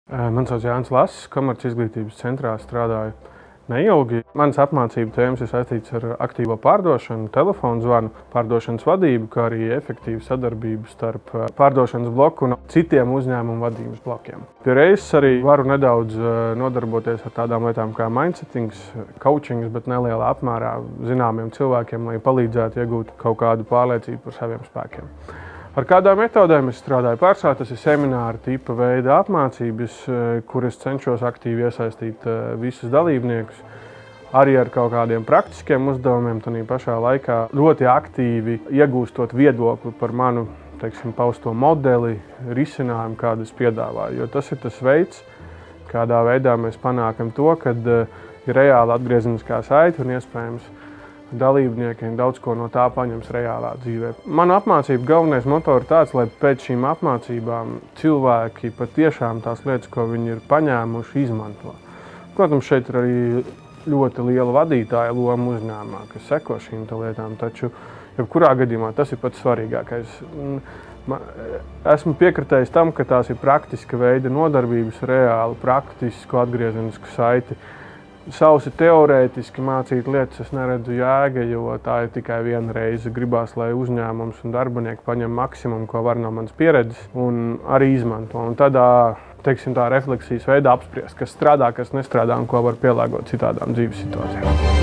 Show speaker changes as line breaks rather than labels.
Mani sauc Jānis Lass, komercizglītības centrā strādāju neilgi. Manas apmācību tēmas ir saistītas ar aktīvo pārdošanu, telefonu zvanu, pārdošanas vadību, kā arī efektīvu sadarbību starp pārdošanas bloku un citiem uzņēmumu vadības blokiem. Pie reizes arī varu nedaudz nodarboties ar tādām lietām kā mindsetings, coachings, bet nelielā apmērā zināmiem cilvēkiem, lai palīdzētu iegūt kaut kādu pārliecību par saviem spēkiem. Ar kādām metodēm es strādāju pārsvarā, tas ir semināra tipa veida apmācības, kur es cenšos aktīvi iesaistīt visus dalībniekus, arī ar kaut kādiem praktiskiem uzdevumiem, tādā pašā laikā ļoti aktīvi iegūstot viedokli par manu, pausto modeli, risinājumu, kādu es piedāvāju. Jo tas ir tas veids, kādā veidā mēs panākam to, kad ir reāla atgriezeniskā saite un iespējams dalībniekiem daudz ko no tā paņems reālā dzīvē. Mana apmācība galvenais motor ir tāds, lai pēc šīm apmācībām cilvēki patiešām tās lietas, ko viņi ir paņēmuši, izmanto. Protams, šeit ir arī ļoti liela vadītāja loma uzņēmumā, kas seko šīm lietām, taču jebkurā gadījumā tas ir pats svarīgākais. Esmu piekritējis tam, ka tās ir praktiska veida nodarbības, reāli praktisku atgriezenisku saiti. Sausi teorētiski mācīt lietas es neredzu jēga, jo tā ir tikai viena reize. Gribās, lai uzņēmums un darbinieki paņem maksimumu, ko var no manas pieredzes, un arī izmanto. Un tādā, tā refleksijas veidā apspriest, kas strādā, kas nestrādā un ko var pielāgot citādām dzīves situācijām.